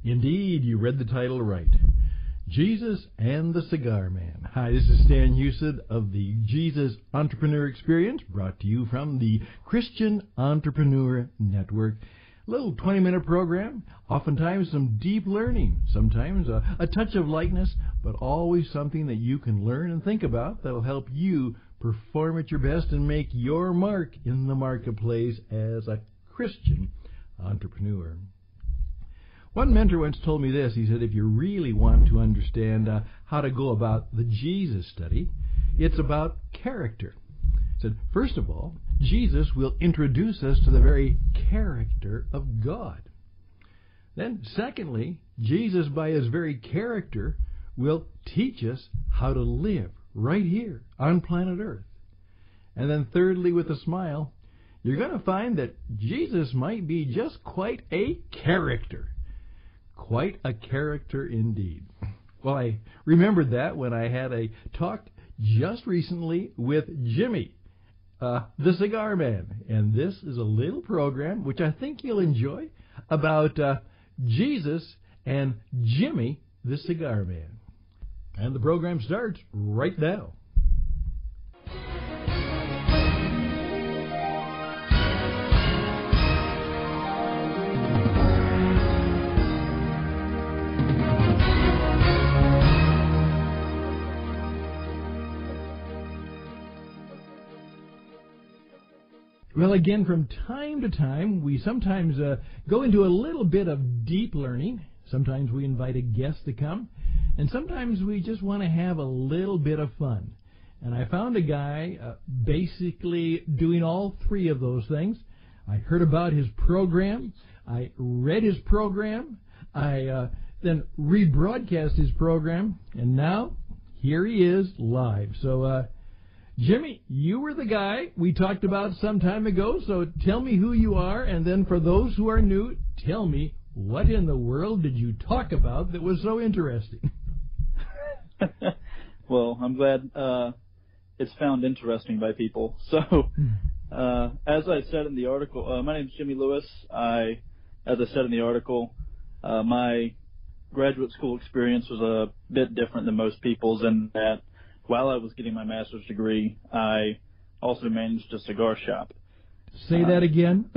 Indeed, you read the title right. Jesus and the Cigar Man. Hi, this is Stan Husted of the Jesus Entrepreneur Experience, brought to you from the Christian Entrepreneur Network. A little 20-minute program, oftentimes some deep learning, sometimes a touch of lightness, but always something that you can learn and think about that will help you perform at your best and make your mark in the marketplace as a Christian entrepreneur. One mentor once told me this. He said, if you really want to understand how to go about the Jesus study, it's about character. He said, first of all, Jesus will introduce us to the very character of God. Then, secondly, Jesus, by his very character, will teach us how to live right here on planet Earth. And then thirdly, with a smile, you're going to find that Jesus might be just quite a character. Quite a character indeed. Well, I remembered that when I had a talk just recently with Jimmy, the Cigar Man. And this is a little program, which I think you'll enjoy, about Jesus and Jimmy, the Cigar Man. And the program starts right now. Well, again, from time to time, we sometimes go into a little bit of deep learning. Sometimes we invite a guest to come, and sometimes we just want to have a little bit of fun. And I found a guy basically doing all three of those things. I heard about his program. I read his program. I then rebroadcast his program, and now here he is live. So, Jimmy, you were the guy we talked about some time ago, so tell me who you are, and then for those who are new, tell me what in the world did you talk about that was so interesting? Well, I'm glad it's found interesting by people. So, as I said in the article, my name is Jimmy Lewis. As I said in the article, my graduate school experience was a bit different than most people's in that while I was getting my master's degree, I also managed a cigar shop. Say that again?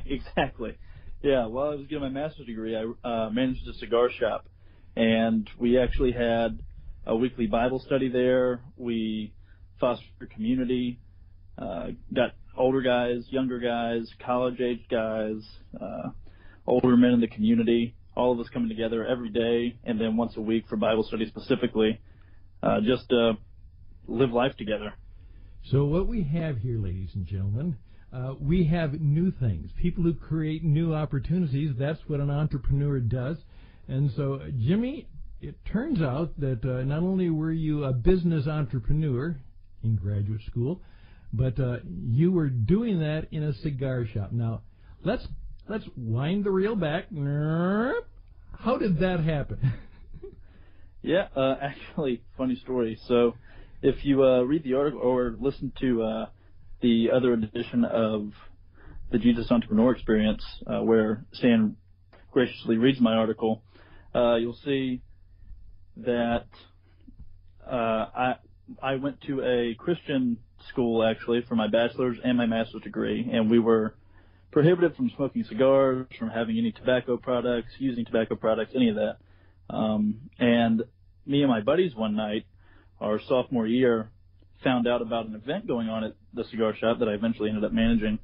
Exactly. Yeah, while I was getting my master's degree, I managed a cigar shop, and we actually had a weekly Bible study there. We fostered community, got older guys, younger guys, college-aged guys, older men in the community, all of us coming together every day, and then once a week for Bible study specifically. Just live life together. So what we have here, ladies and gentlemen, we have new things. People who create new opportunities, that's what an entrepreneur does. And so, Jimmy, it turns out that not only were you a business entrepreneur in graduate school, but you were doing that in a cigar shop. Now, let's wind the reel back. How did that happen? Yeah, actually, funny story. So if you read the article or listen to the other edition of the Jesus Entrepreneur Experience, where Stan graciously reads my article, you'll see that I went to a Christian school, actually, for my bachelor's and my master's degree, and we were prohibited from smoking cigars, from having any tobacco products, using tobacco products, any of that. And me and my buddies one night, our sophomore year, found out about an event going on at the cigar shop that I eventually ended up managing.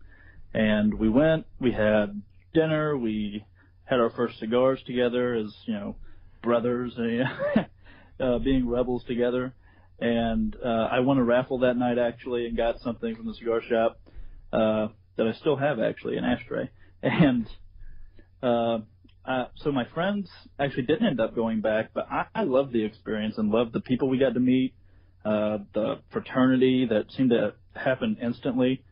And we went, we had dinner, we had our first cigars together as, brothers, being rebels together. And I won a raffle that night, actually, and got something from the cigar shop that I still have, actually, an ashtray. And so my friends actually didn't end up going back, but I loved the experience and loved the people we got to meet, the fraternity that seemed to happen instantly.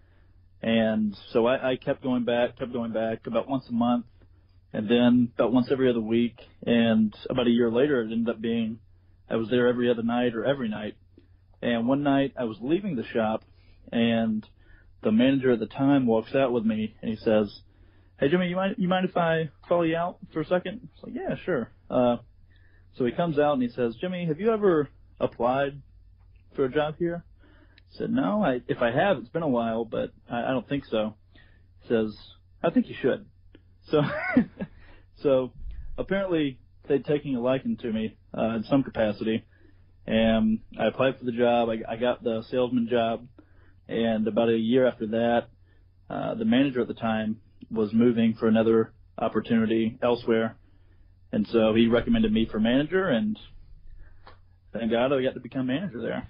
And so I kept going back about once a month, and then about once every other week. And about a year later, it ended up being I was there every other night or every night. And one night I was leaving the shop, and the manager at the time walks out with me, and he says, "Hey Jimmy, you mind if I follow you out for a second?" I was like, "Yeah, sure." So he comes out and he says, "Jimmy, have you ever applied for a job here?" I said, "No, if I have, it's been a while, but I don't think so." He says, "I think you should." So, so apparently they'd taken a liking to me in some capacity, and I applied for the job. I got the salesman job, and about a year after that, the manager at the time was moving for another opportunity elsewhere, and so he recommended me for manager, and thank God I got to become manager there.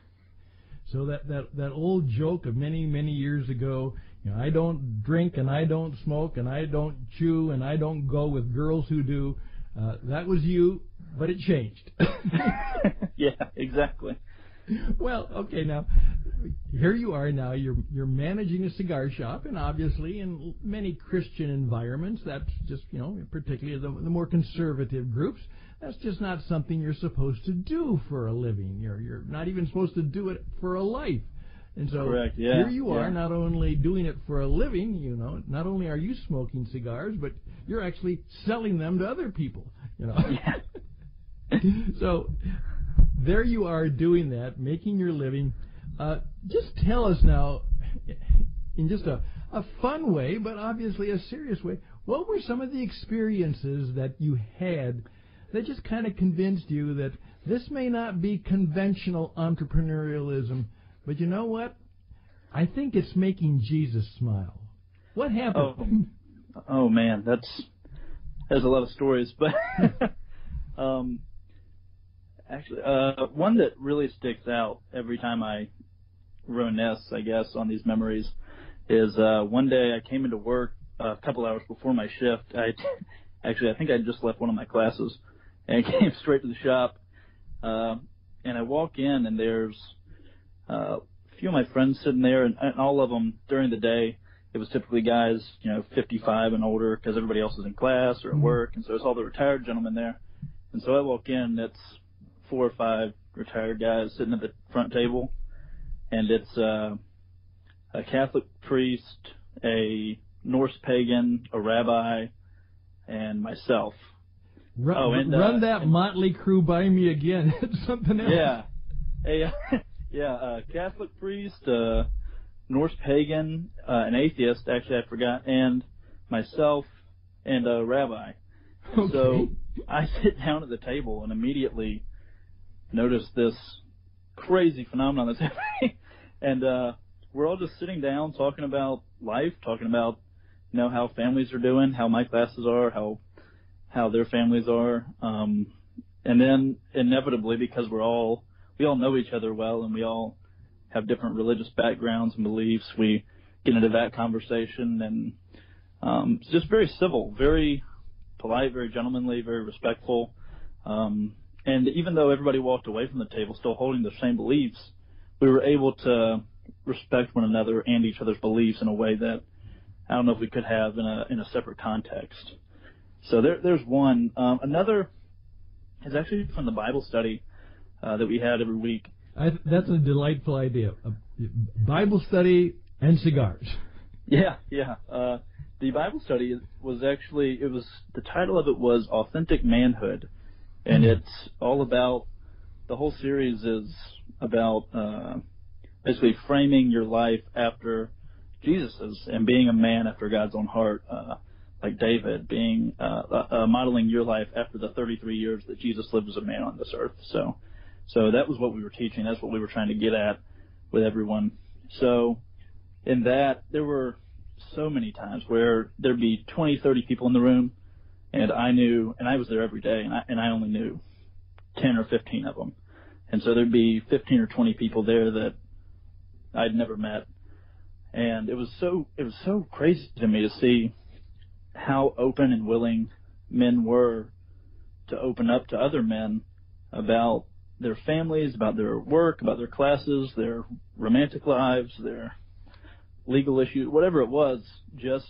So that old joke of many, many years ago, I don't drink and I don't smoke and I don't chew and I don't go with girls who do, that was you, but it changed. Yeah, exactly. Well, okay, now, here you are now, you're managing a cigar shop, and obviously in many Christian environments, that's just, particularly the more conservative groups, that's just not something you're supposed to do for a living. You're not even supposed to do it for a life. And so correct, yeah, here you are, not only doing it for a living, not only are you smoking cigars, but you're actually selling them to other people, Yeah. So there you are doing that, making your living. Just tell us now, in just a fun way, but obviously a serious way, what were some of the experiences that you had that just kind of convinced you that this may not be conventional entrepreneurialism, but you know what? I think it's making Jesus smile. What happened? Oh man, there's a lot of stories, but actually, one that really sticks out every time I reminisce, I guess, on these memories is one day I came into work a couple hours before my shift. I think I just left one of my classes and came straight to the shop. And I walk in and there's a few of my friends sitting there, and all of them during the day, it was typically guys, 55 and older, because everybody else is in class or at work, and so it's all the retired gentlemen there. And so I walk in, it's 4 or 5 retired guys sitting at the front table, and it's a Catholic priest, a Norse pagan, a rabbi, and myself. Run that motley crew by me again. It's something else. Yeah. Catholic priest, Norse pagan, an atheist, actually I forgot, and myself and a rabbi. Okay. So I sit down at the table and immediately notice this crazy phenomenon that's happening. And we're all just sitting down talking about life, talking about how families are doing, how my classes are, how their families are, and then inevitably, because we all know each other well and we all have different religious backgrounds and beliefs, we get into that conversation, and it's just very civil, very polite, very gentlemanly, very respectful. And even though everybody walked away from the table still holding the same beliefs, we were able to respect one another and each other's beliefs in a way that I don't know if we could have in a separate context. So there's one. Another is actually from the Bible study that we had every week. That's a delightful idea. Bible study and cigars. Yeah. The Bible study was actually, the title of it was Authentic Manhood. And it's all about, the whole series is about basically framing your life after Jesus's and being a man after God's own heart, like David, being modeling your life after the 33 years that Jesus lived as a man on this earth. So that was what we were teaching. That's what we were trying to get at with everyone. So in that, there were so many times where there'd be 20, 30 people in the room, and I was there every day, and I only knew 10 or 15 of them. And so there'd be 15 or 20 people there that I'd never met. And it was so crazy to me to see how open and willing men were to open up to other men about their families, about their work, about their classes, their romantic lives, their legal issues, whatever it was, just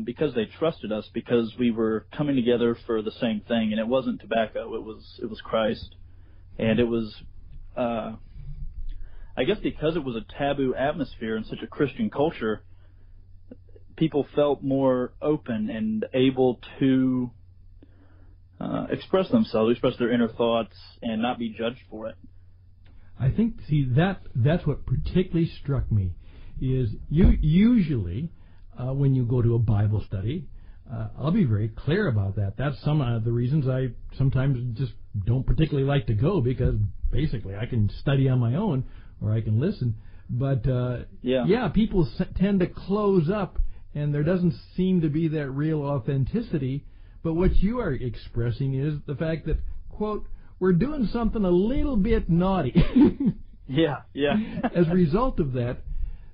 because they trusted us, because we were coming together for the same thing. And it wasn't tobacco, it was Christ. And it was, I guess because it was a taboo atmosphere in such a Christian culture, people felt more open and able to express themselves, express their inner thoughts, and not be judged for it. I think, that's what particularly struck me, is usually when you go to a Bible study, I'll be very clear about that. That's some of the reasons I sometimes just don't particularly like to go, because basically I can study on my own or I can listen. But, people tend to close up, and there doesn't seem to be that real authenticity. But what you are expressing is the fact that, quote, we're doing something a little bit naughty. Yeah. As a result of that,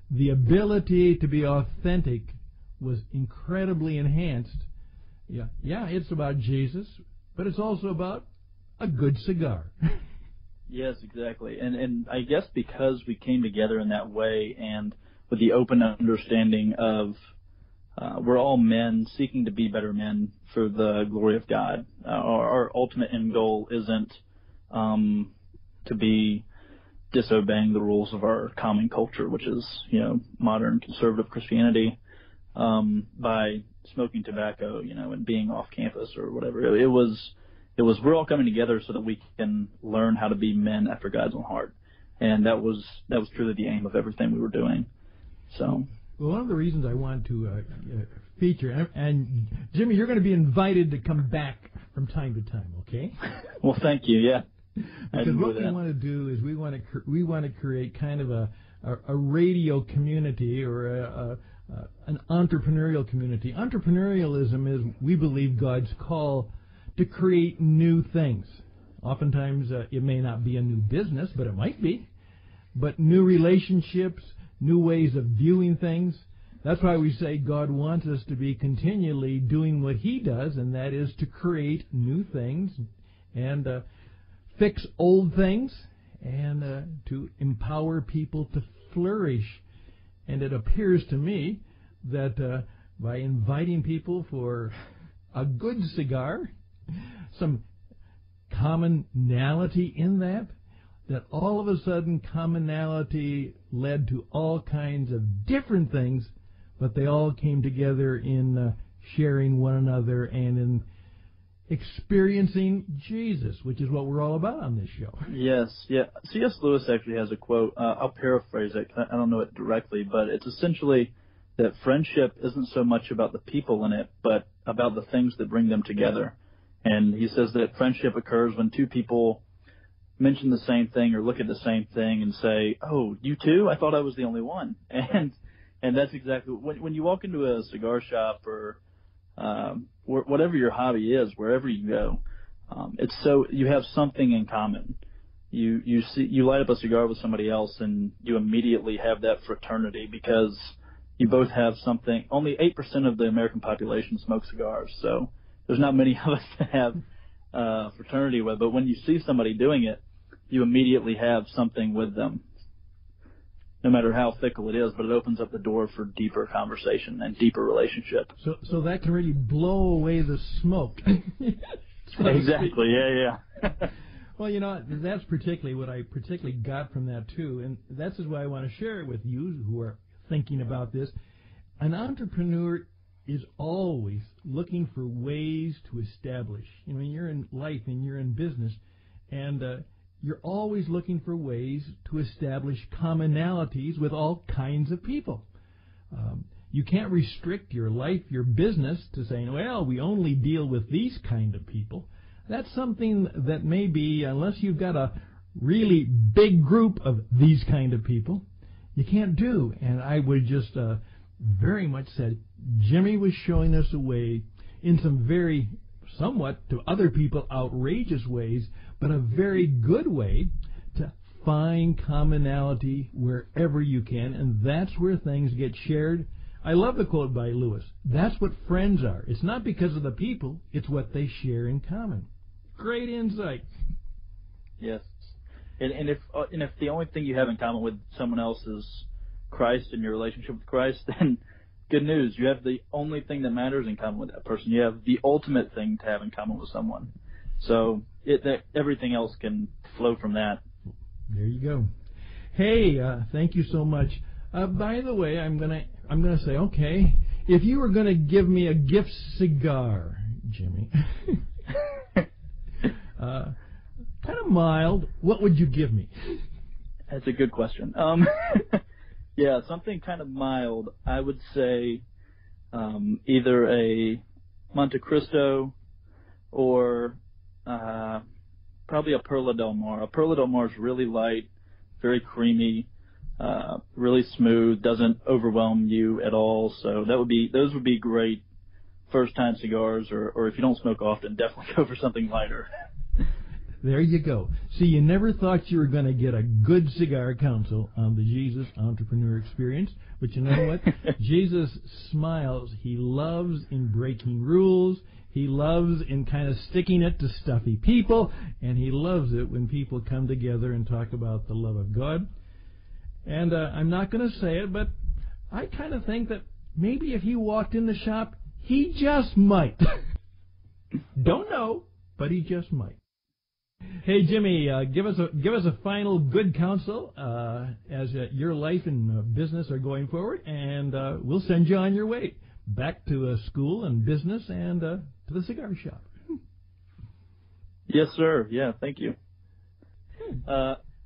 the ability to be authentic was incredibly enhanced. Yeah, it's about Jesus, but it's also about a good cigar. Yes, exactly. And I guess because we came together in that way, and with the open understanding of we're all men seeking to be better men for the glory of God. Our ultimate end goal isn't to be disobeying the rules of our common culture, which is, modern conservative Christianity, by smoking tobacco, and being off campus or whatever. It was we're all coming together so that we can learn how to be men after God's own heart, and that was truly the aim of everything we were doing. So. Well, one of the reasons I wanted to feature, and Jimmy, you're going to be invited to come back from time to time, okay? Well, thank you. Yeah. Because what we want to do is we want to create kind of a radio community, or an entrepreneurial community. Entrepreneurialism is, we believe, God's call to create new things. Oftentimes, it may not be a new business, but it might be. But new relationships, new ways of viewing things. That's why we say God wants us to be continually doing what He does, and that is to create new things and fix old things, and to empower people to flourish. And it appears to me that by inviting people for a good cigar, some commonality in that all of a sudden commonality led to all kinds of different things, but they all came together in sharing one another and in experiencing Jesus, which is what we're all about on this show. Yes, yeah. C.S. Lewis actually has a quote. I'll paraphrase it. I don't know it directly, but it's essentially that friendship isn't so much about the people in it, but about the things that bring them together. And he says that friendship occurs when two people mention the same thing or look at the same thing and say, "Oh, you too? I thought I was the only one." And that's exactly when you walk into a cigar shop or whatever your hobby is, wherever you go, it's so you have something in common. You light up a cigar with somebody else, and you immediately have that fraternity because you both have something. Only 8% of the American population smoke cigars, so there's not many of us to have fraternity with. But when you see somebody doing it, you immediately have something with them, no matter how fickle it is, but it opens up the door for deeper conversation and deeper relationship. So that can really blow away the smoke. Exactly, yeah. Well, that's particularly what I particularly got from that, too, and that's why I want to share it with you who are thinking about this. An entrepreneur is always looking for ways to establish. You're in life and you're in business, and you're always looking for ways to establish commonalities with all kinds of people. You can't restrict your life, your business, to saying, well, we only deal with these kind of people. That's something that maybe, unless you've got a really big group of these kind of people, you can't do. And I would just very much said Jimmy was showing us a way in some very, somewhat to other people, outrageous ways, but a very good way to find commonality wherever you can, and that's where things get shared. I love the quote by Lewis. That's what friends are. It's not because of the people, it's what they share in common. Great insight. Yes. And if the only thing you have in common with someone else is Christ and your relationship with Christ, then good news. You have the only thing that matters in common with that person. You have the ultimate thing to have in common with someone. So everything else can flow from that. There you go. Hey, thank you so much. By the way, I'm gonna say, okay, If you were going to give me a gift cigar, Jimmy, kind of mild, what would you give me? That's a good question. Yeah, something kind of mild. I would say either a Monte Cristo or probably a Perla Del Mar. A Perla Del Mar is really light, very creamy, really smooth, doesn't overwhelm you at all. So those would be great first-time cigars, or if you don't smoke often, definitely go for something lighter. There you go. See, you never thought you were going to get a good cigar counsel on the Jesus Entrepreneur Experience, but you know what? Jesus smiles. He loves in breaking rules. He loves in kind of sticking it to stuffy people, and he loves it when people come together and talk about the love of God. And I'm not going to say it, but I kind of think that maybe if he walked in the shop, he just might. Don't know, but he just might. Hey, Jimmy, give us a final good counsel as your life and business are going forward, and we'll send you on your way back to school and business and to the cigar shop. Yes, sir. Yeah, thank you.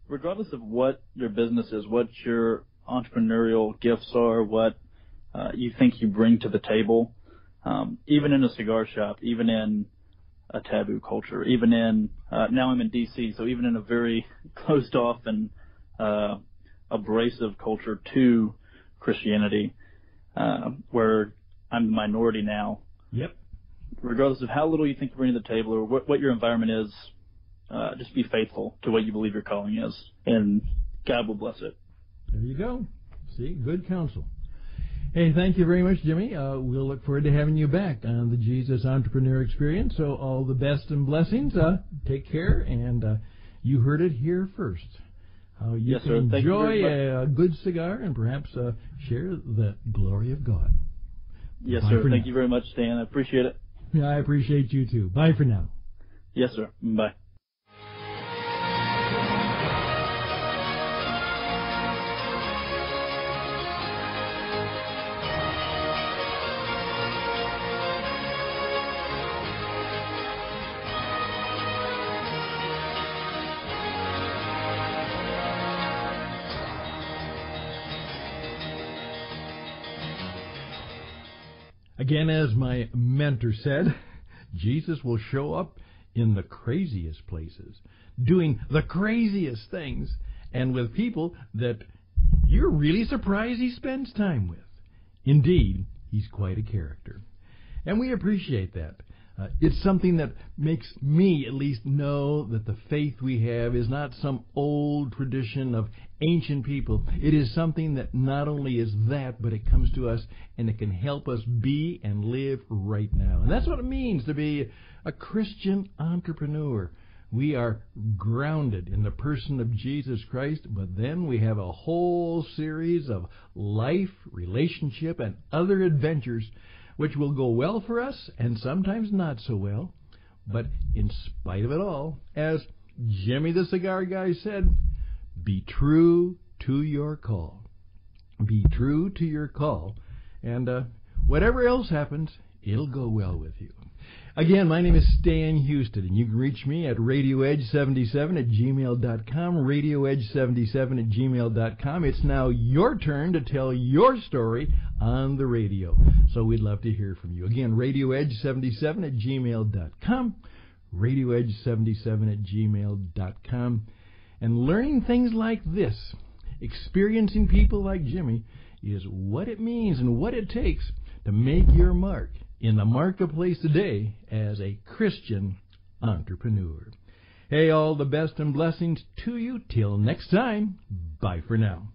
Regardless of what your business is, what your entrepreneurial gifts are, what you think you bring to the table, even in a cigar shop, even in a taboo culture, even in, now I'm in D.C., so even in a very closed off and abrasive culture to Christianity, where I'm the minority now. Yep. Regardless of how little you think you bring to the table or what your environment is, just be faithful to what you believe your calling is, and God will bless it. There you go. See, good counsel. Hey, thank you very much, Jimmy. We'll look forward to having you back on the Jesus Entrepreneur Experience. So all the best and blessings. Take care, and you heard it here first. How you yes, can sir. enjoy a good cigar and perhaps share the glory of God. Yes, Bye sir. for Thank now. you very much, Stan. I appreciate it. Yeah, I appreciate you too. Bye for now. Yes, sir. Bye. Again, as my mentor said, Jesus will show up in the craziest places, doing the craziest things, and with people that you're really surprised he spends time with. Indeed, he's quite a character. And we appreciate that. It's something that makes me at least know that the faith we have is not some old tradition of ancient people. It is something that not only is that, but it comes to us and it can help us be and live right now. And that's what it means to be a Christian entrepreneur. We are grounded in the person of Jesus Christ, but then we have a whole series of life, relationship, and other adventures which will go well for us and sometimes not so well. But in spite of it all, as Jimmy the Cigar Guy said, be true to your call. Be true to your call. And whatever else happens, it'll go well with you. Again, my name is Stan Houston, and you can reach me at radioedge77@gmail.com, radioedge77@gmail.com. It's now your turn to tell your story on the radio, so we'd love to hear from you. Again, radioedge77@gmail.com, radioedge77@gmail.com. And learning things like this, experiencing people like Jimmy, is what it means and what it takes to make your mark in the marketplace today as a Christian entrepreneur. Hey, all the best and blessings to you. Till next time, bye for now.